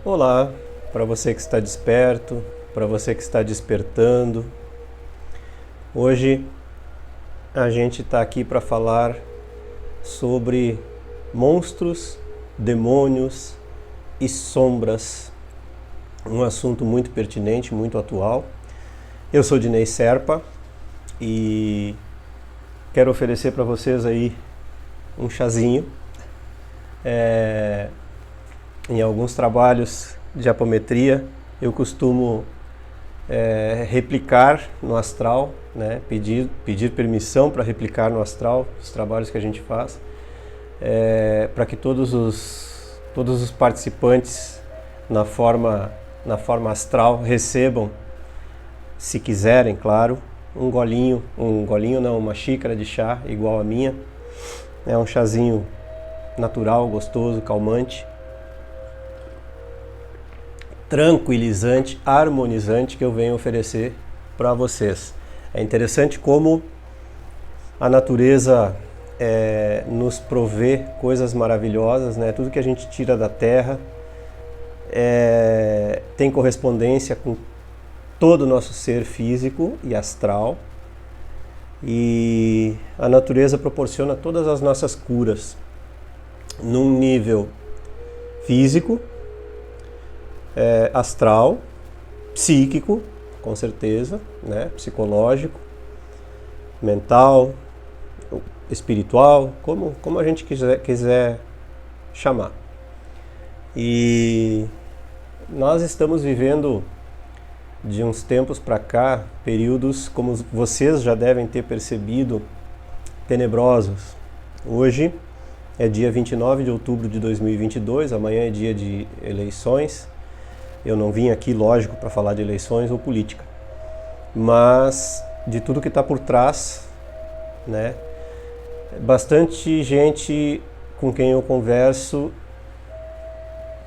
Olá, para você que está desperto, para você que está despertando. Hoje a gente está aqui para falar sobre monstros, demônios e sombras. Um assunto muito pertinente, muito atual. Eu sou Dinei Serpa e quero oferecer para vocês aí um chazinho. Em alguns trabalhos de apometria eu costumo replicar no astral, né? pedir permissão para replicar no astral os trabalhos que a gente faz, para que todos os participantes na forma astral recebam, se quiserem, claro, uma xícara de chá igual a minha. É um chazinho natural, gostoso, calmante, tranquilizante, harmonizante que eu venho oferecer para vocês. É interessante como a natureza nos provê coisas maravilhosas, né? Tudo que a gente tira da terra tem correspondência com todo o nosso ser físico e astral, e a natureza proporciona todas as nossas curas num nível físico, astral, psíquico, com certeza, né? Psicológico, mental, espiritual, como a gente quiser chamar. E nós estamos vivendo, de uns tempos para cá, períodos, como vocês já devem ter percebido, tenebrosos. Hoje é dia 29 de outubro de 2022, amanhã é dia de eleições. Eu não vim aqui, lógico, para falar de eleições ou política, mas de tudo que está por trás, né? Bastante gente com quem eu converso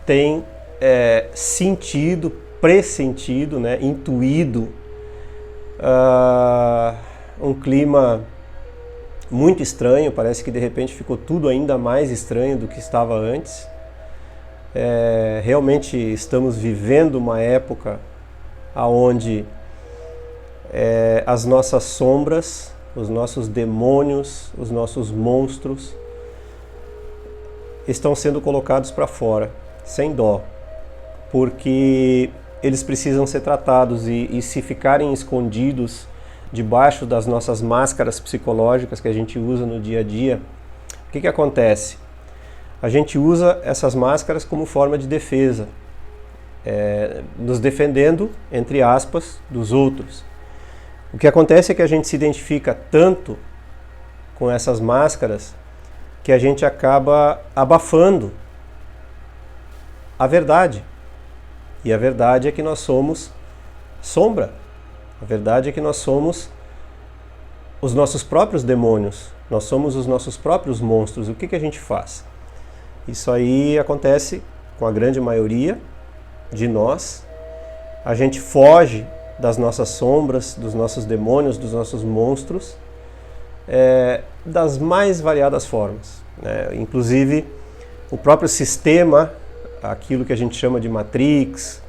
tem sentido, pressentido, né? Intuído um clima muito estranho. Parece que de repente ficou tudo ainda mais estranho do que estava antes. Realmente estamos vivendo uma época onde as nossas sombras, os nossos demônios, os nossos monstros estão sendo colocados para fora, sem dó, porque eles precisam ser tratados, e se ficarem escondidos debaixo das nossas máscaras psicológicas que a gente usa no dia a dia, o que acontece? A gente usa essas máscaras como forma de defesa, nos defendendo, entre aspas, dos outros. O que acontece é que a gente se identifica tanto com essas máscaras que a gente acaba abafando a verdade. E a verdade é que nós somos sombra. A verdade é que nós somos os nossos próprios demônios. Nós somos os nossos próprios monstros. O que a gente faz? Isso aí acontece com a grande maioria de nós. A gente foge das nossas sombras, dos nossos demônios, dos nossos monstros, das mais variadas formas, né? Inclusive, o próprio sistema, aquilo que a gente chama de Matrix,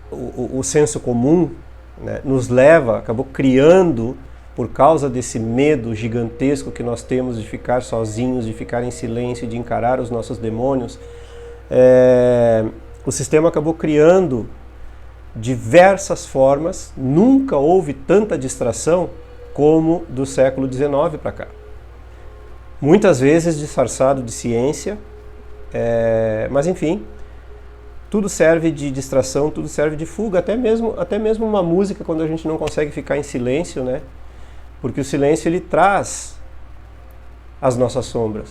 o senso comum, né, nos leva, acabou criando, por causa desse medo gigantesco que nós temos de ficar sozinhos, de ficar em silêncio, de encarar os nossos demônios, o sistema acabou criando diversas formas. Nunca houve tanta distração como do século XIX para cá. Muitas vezes disfarçado de ciência, mas enfim, tudo serve de distração, tudo serve de fuga, até mesmo uma música, quando a gente não consegue ficar em silêncio, né? Porque o silêncio, ele traz as nossas sombras.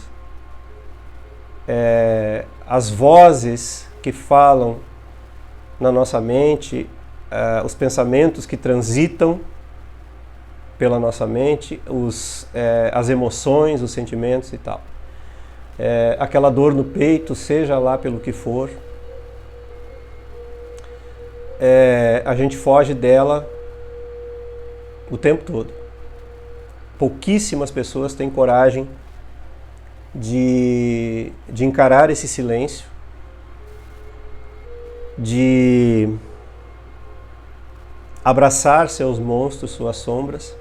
As vozes que falam na nossa mente, os pensamentos que transitam pela nossa mente, as emoções, os sentimentos e tal. Aquela dor no peito, seja lá pelo que for, a gente foge dela o tempo todo. Pouquíssimas pessoas têm coragem de encarar esse silêncio, de abraçar seus monstros, suas sombras.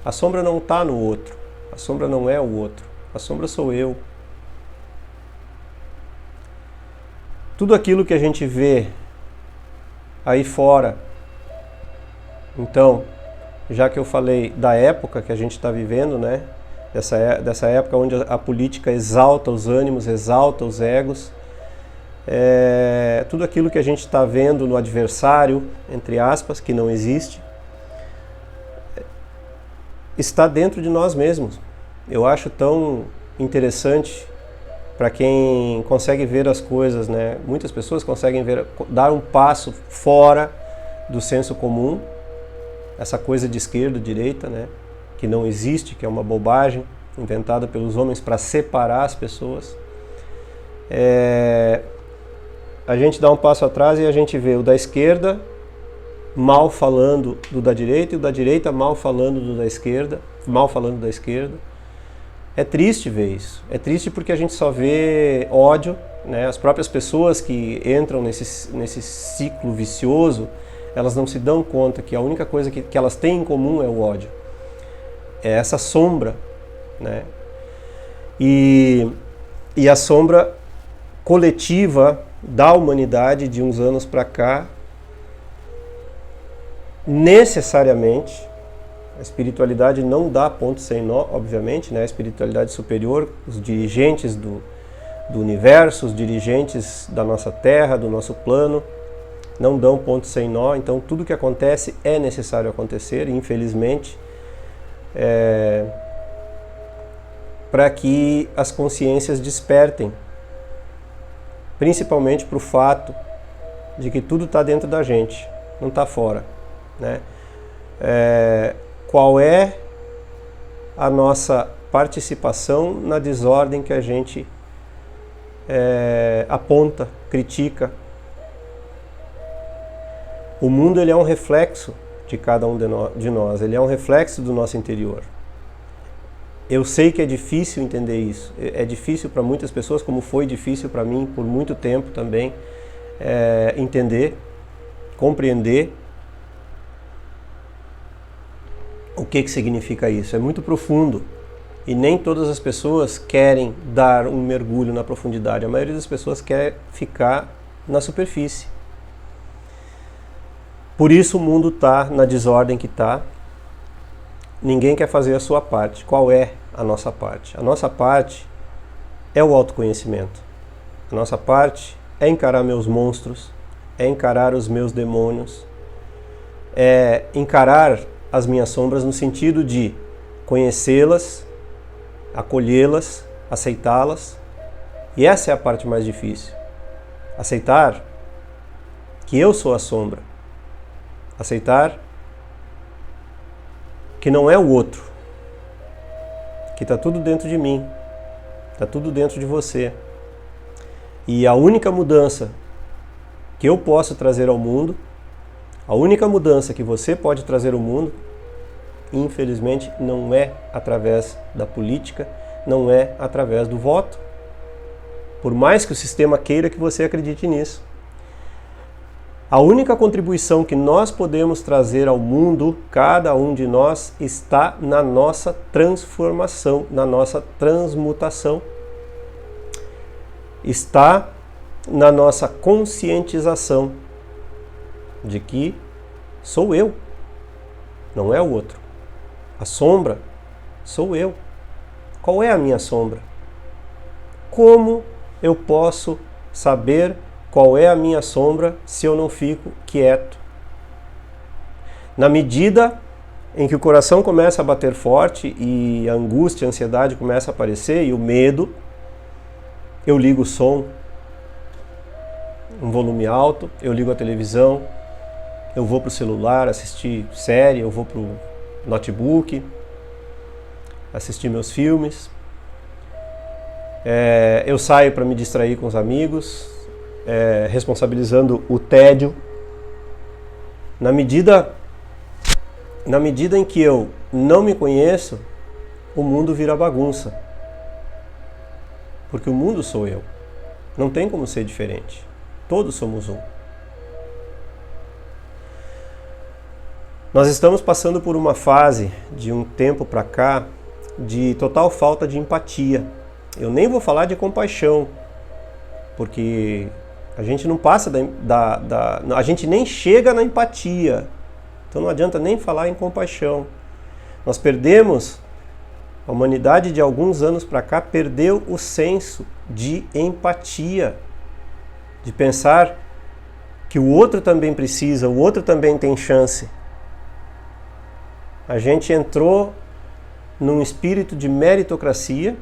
A sombra não está no outro, a sombra não é o outro, a sombra sou eu. Tudo aquilo que a gente vê aí fora, então, já que eu falei da época que a gente está vivendo, né? Dessa época onde a política exalta os ânimos, exalta os egos, tudo aquilo que a gente está vendo no adversário, entre aspas, que não existe, está dentro de nós mesmos. Eu acho tão interessante para quem consegue ver as coisas, né? Muitas pessoas conseguem dar um passo fora do senso comum, essa coisa de esquerda e direita, né? Que não existe, que é uma bobagem inventada pelos homens para separar as pessoas. A gente dá um passo atrás e a gente vê o da esquerda mal falando do da direita e o da direita mal falando do da esquerda, É triste ver isso. É triste porque a gente só vê ódio, né? As próprias pessoas que entram nesse ciclo vicioso, elas não se dão conta que a única coisa que elas têm em comum é o ódio. É essa sombra, né? E a sombra coletiva da humanidade de uns anos para cá, necessariamente, a espiritualidade não dá ponto sem nó, obviamente, né? A espiritualidade superior, os dirigentes do universo, os dirigentes da nossa Terra, do nosso plano, não dão ponto sem nó, então tudo que acontece é necessário acontecer, e infelizmente, para que as consciências despertem, principalmente para o fato de que tudo está dentro da gente, não está fora, né? Qual é a nossa participação na desordem que a gente aponta, critica? O mundo ele é um reflexo de cada um de nós, ele é um reflexo do nosso interior. Eu sei que é difícil entender isso, é difícil para muitas pessoas, como foi difícil para mim por muito tempo também, entender, compreender o que significa isso. É muito profundo e nem todas as pessoas querem dar um mergulho na profundidade. A maioria das pessoas quer ficar na superfície. Por isso o mundo está na desordem que está. Ninguém quer fazer a sua parte. Qual é a nossa parte? A nossa parte é o autoconhecimento. A nossa parte é encarar meus monstros, é encarar os meus demônios, é encarar as minhas sombras no sentido de conhecê-las, acolhê-las, aceitá-las. E essa é a parte mais difícil. Aceitar que eu sou a sombra. Aceitar que não é o outro. Que está tudo dentro de mim. Está tudo dentro de você. E a única mudança que eu posso trazer ao mundo, a única mudança que você pode trazer ao mundo, infelizmente, não é através da política, não é através do voto. Por mais que o sistema queira que você acredite nisso. A única contribuição que nós podemos trazer ao mundo, cada um de nós, está na nossa transformação, na nossa transmutação. Está na nossa conscientização de que sou eu, não é o outro. A sombra sou eu. Qual é a minha sombra? Como eu posso saber qual é a minha sombra se eu não fico quieto? Na medida em que o coração começa a bater forte e a angústia, a ansiedade começa a aparecer e o medo, eu ligo o som, um volume alto, eu ligo a televisão, eu vou para o celular assistir série, eu vou para o notebook assistir meus filmes, eu saio para me distrair com os amigos, responsabilizando o tédio. Na medida em que eu não me conheço, o mundo vira bagunça. porque o mundo sou eu. Não tem como ser diferente. Todos somos um. Nós estamos passando por uma fase, de um tempo para cá, de total falta de empatia. Eu nem vou falar de compaixão, porque a gente não passa a gente nem chega na empatia. Então não adianta nem falar em compaixão. Nós perdemos, a humanidade de alguns anos para cá perdeu o senso de empatia, de pensar que o outro também precisa, o outro também tem chance. A gente entrou num espírito de meritocracia,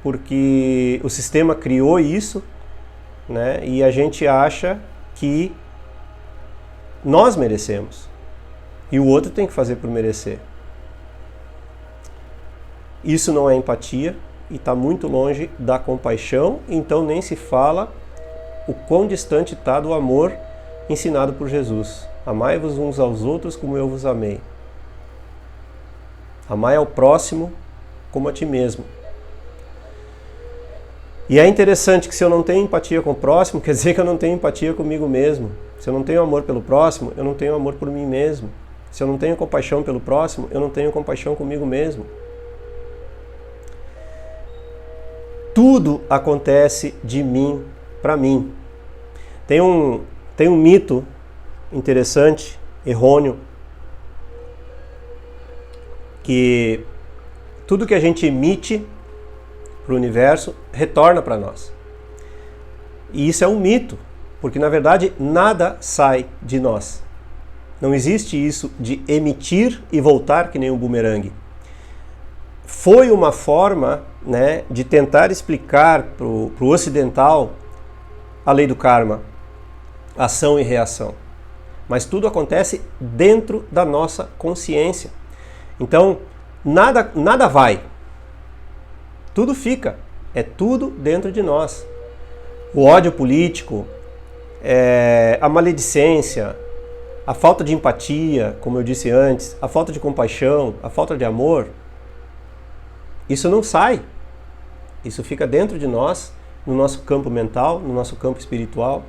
porque o sistema criou isso, né? E a gente acha que nós merecemos e o outro tem que fazer por merecer. Isso não é empatia e está muito longe da compaixão, então nem se fala o quão distante está do amor ensinado por Jesus. Amai-vos uns aos outros como eu vos amei. Amai ao próximo como a ti mesmo. E é interessante que se eu não tenho empatia com o próximo, quer dizer que eu não tenho empatia comigo mesmo. Se eu não tenho amor pelo próximo, eu não tenho amor por mim mesmo. Se eu não tenho compaixão pelo próximo, eu não tenho compaixão comigo mesmo. Tudo acontece de mim para mim. Tem um mito interessante, errôneo, que tudo que a gente emite para o universo retorna para nós. E isso é um mito, porque na verdade nada sai de nós. Não existe isso de emitir e voltar que nem um bumerangue. Foi uma forma, né, de tentar explicar para o ocidental a lei do karma, ação e reação. Mas tudo acontece dentro da nossa consciência. Então, nada vai. Tudo fica. É tudo dentro de nós. O ódio político, a maledicência, a falta de empatia, como eu disse antes, a falta de compaixão, a falta de amor, isso não sai. Isso fica dentro de nós, no nosso campo mental, no nosso campo espiritual.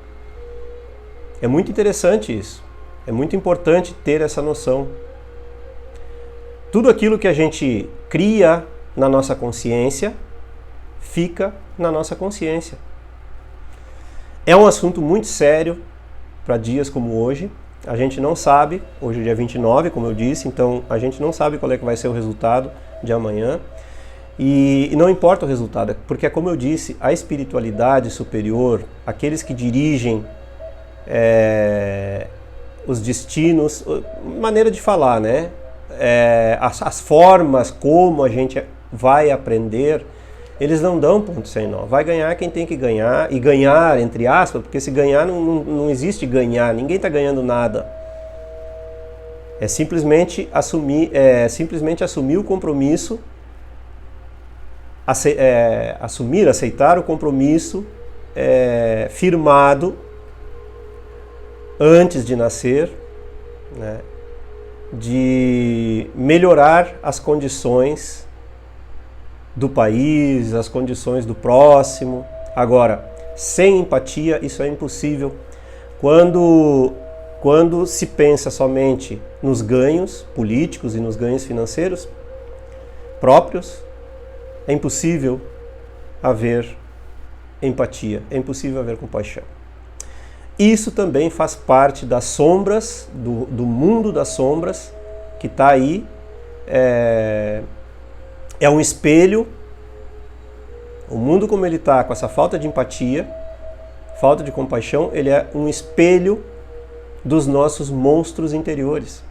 É muito interessante isso. É muito importante ter essa noção. Tudo aquilo que a gente cria na nossa consciência, fica na nossa consciência. É um assunto muito sério para dias como hoje. A gente não sabe, hoje é dia 29, como eu disse, então a gente não sabe qual é que vai ser o resultado de amanhã. E não importa o resultado, porque, como eu disse, a espiritualidade superior, aqueles que dirigem os destinos, maneira de falar, né? As formas como a gente vai aprender, eles não dão ponto sem nó. Vai ganhar quem tem que ganhar, e ganhar, entre aspas, porque se ganhar não existe ganhar, ninguém está ganhando nada. É simplesmente assumir o compromisso, aceitar o compromisso firmado antes de nascer, né, de melhorar as condições do país, as condições do próximo. Agora, sem empatia, isso é impossível. Quando se pensa somente nos ganhos políticos e nos ganhos financeiros próprios, é impossível haver empatia, é impossível haver compaixão. Isso também faz parte das sombras, do mundo das sombras, que está aí. É um espelho. O mundo como ele está, com essa falta de empatia, falta de compaixão, ele é um espelho dos nossos monstros interiores.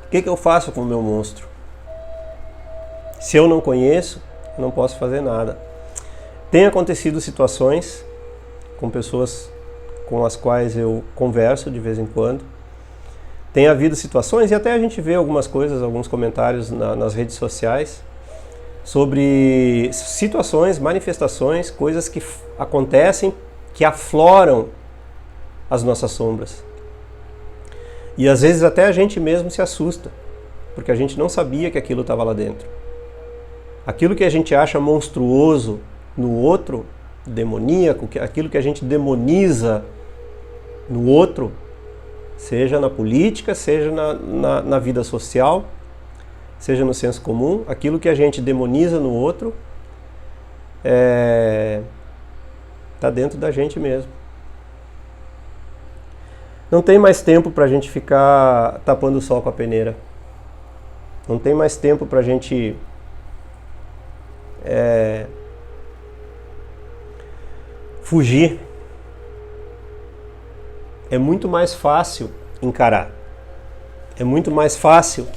O que eu faço com o meu monstro? Se eu não conheço, eu não posso fazer nada. Tem acontecido situações com pessoas com as quais eu converso de vez em quando. Tem havido situações, e até a gente vê algumas coisas, alguns comentários nas redes sociais, sobre situações, manifestações, coisas que acontecem, que afloram as nossas sombras. E às vezes até a gente mesmo se assusta, porque a gente não sabia que aquilo estava lá dentro. Aquilo que a gente acha monstruoso no outro, demoníaco, aquilo que a gente demoniza no outro, seja na política, seja na vida social, seja no senso comum, aquilo que a gente demoniza no outro está dentro da gente mesmo. Não tem mais tempo para a gente ficar tapando o sol com a peneira. Não tem mais tempo para a gente fugir. É muito mais fácil encarar. É muito mais fácil.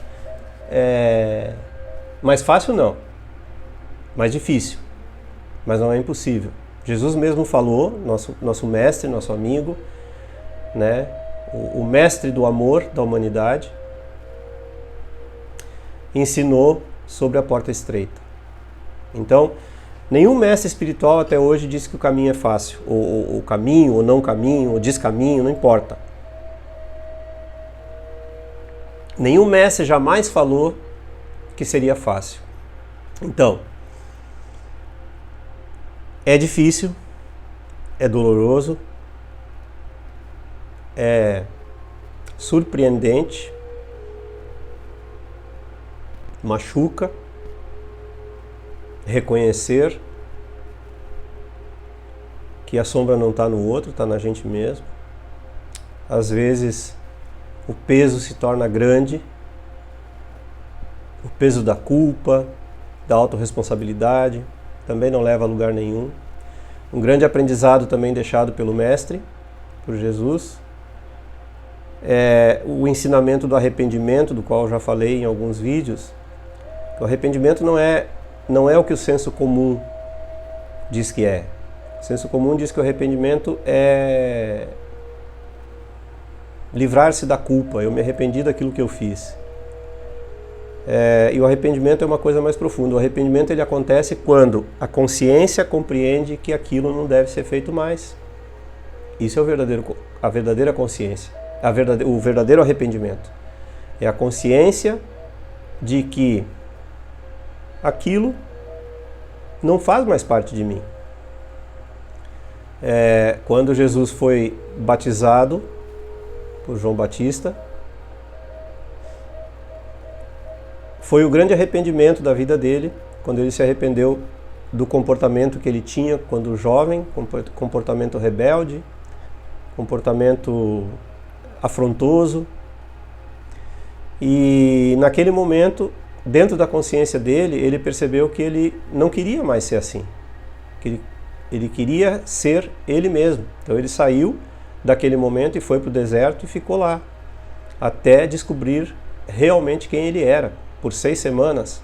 Mais fácil não. Mais difícil. Mas não é impossível. Jesus mesmo falou, nosso mestre, nosso amigo, né? O mestre do amor da humanidade, ensinou sobre a porta estreita. Então, nenhum mestre espiritual até hoje disse que o caminho é fácil, ou caminho, ou não caminho, ou descaminho, não importa. Nenhum mestre jamais falou que seria fácil. Então, é difícil, é doloroso, é surpreendente, machuca, reconhecer que a sombra não está no outro, está na gente mesmo. Às vezes o peso se torna grande, o peso da culpa, da autorresponsabilidade, também não leva a lugar nenhum. Um grande aprendizado também deixado pelo Mestre, por Jesus, é o ensinamento do arrependimento, do qual eu já falei em alguns vídeos. O arrependimento não é o que o senso comum diz que é. O senso comum diz que o arrependimento é livrar-se da culpa. Eu me arrependi daquilo que eu fiz. E o arrependimento é uma coisa mais profunda. O arrependimento ele acontece quando a consciência compreende que aquilo não deve ser feito mais. Isso é a verdadeira consciência. O verdadeiro arrependimento. É a consciência de que aquilo não faz mais parte de mim. Quando Jesus foi batizado por João Batista, foi o grande arrependimento da vida dele, quando ele se arrependeu do comportamento que ele tinha quando jovem, comportamento rebelde, comportamento afrontoso. E naquele momento, dentro da consciência dele, ele percebeu que ele não queria mais ser assim. Que ele queria ser ele mesmo. Então ele saiu daquele momento e foi para o deserto e ficou lá, até descobrir realmente quem ele era, por 6 semanas.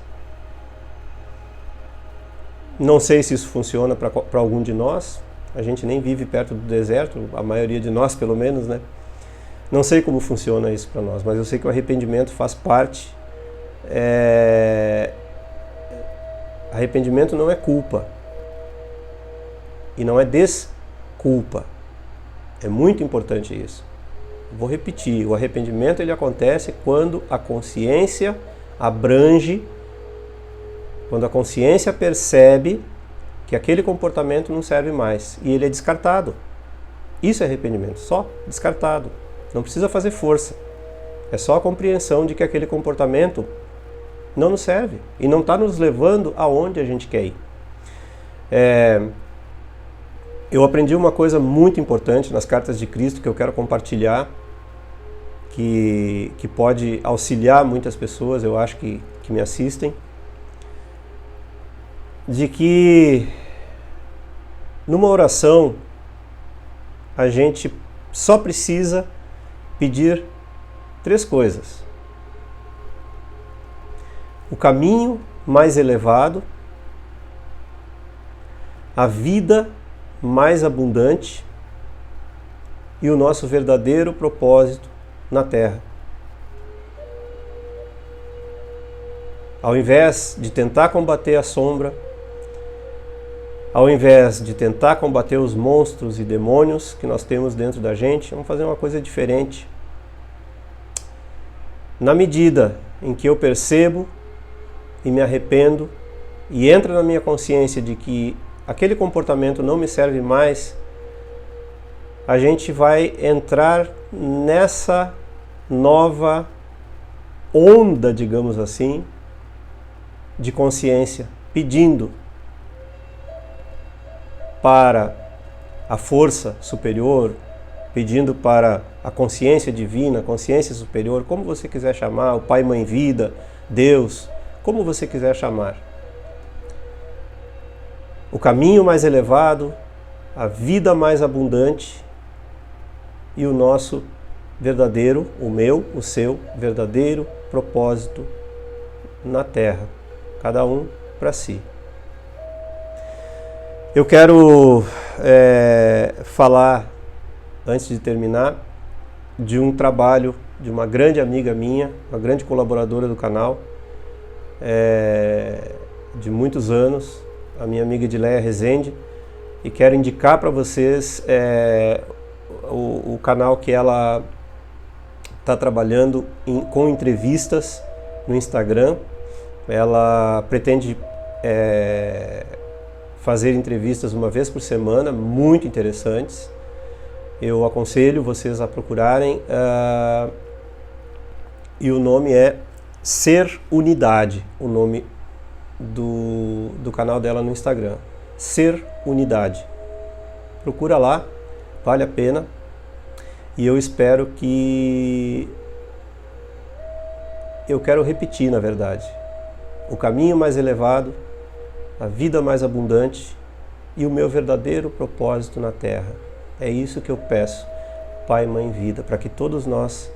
Não sei se isso funciona para algum de nós. A gente nem vive perto do deserto, a maioria de nós pelo menos, né? Não sei como funciona isso para nós, mas eu sei que o arrependimento faz parte. Arrependimento não é culpa. E não é desculpa. É muito importante isso. Vou repetir, o arrependimento ele acontece quando a consciência abrange, quando a consciência percebe que aquele comportamento não serve mais e ele é descartado. Isso é arrependimento, só descartado. Não precisa fazer força. É só a compreensão de que aquele comportamento não nos serve e não está nos levando aonde a gente quer ir. Eu aprendi uma coisa muito importante nas cartas de Cristo que eu quero compartilhar, que pode auxiliar muitas pessoas, eu acho que me assistem, de que numa oração a gente só precisa pedir 3 coisas: o caminho mais elevado, a vida mais abundante e o nosso verdadeiro propósito na Terra. Ao invés de tentar combater a sombra, ao invés de tentar combater os monstros e demônios que nós temos dentro da gente, vamos fazer uma coisa diferente. Na medida em que eu percebo e me arrependo e entra na minha consciência de que aquele comportamento não me serve mais, a gente vai entrar nessa nova onda, digamos assim, de consciência, pedindo para a força superior, pedindo para a consciência divina, a consciência superior, como você quiser chamar, o Pai, Mãe, Vida, Deus, como você quiser chamar. O caminho mais elevado, a vida mais abundante e o nosso verdadeiro, o meu, o seu verdadeiro propósito na Terra, cada um para si. Eu quero falar, antes de terminar, de um trabalho de uma grande amiga minha, uma grande colaboradora do canal, de muitos anos, a minha amiga Edileia Rezende, e quero indicar para vocês o canal que ela está trabalhando com entrevistas no Instagram. Ela pretende fazer entrevistas uma vez por semana, muito interessantes. Eu aconselho vocês a procurarem, e o nome é Ser Unidade, o nome do canal dela no Instagram. Ser Unidade. Procura lá, vale a pena. E eu espero que... Eu quero repetir, na verdade. O caminho mais elevado, a vida mais abundante e o meu verdadeiro propósito na Terra. É isso que eu peço, Pai, Mãe, Vida, para que todos nós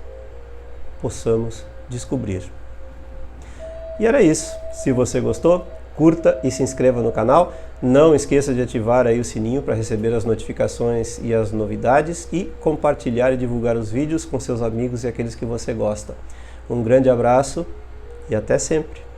possamos descobrir. E era isso. Se você gostou, curta e se inscreva no canal. Não esqueça de ativar aí o sininho para receber as notificações e as novidades e compartilhar e divulgar os vídeos com seus amigos e aqueles que você gosta. Um grande abraço e até sempre!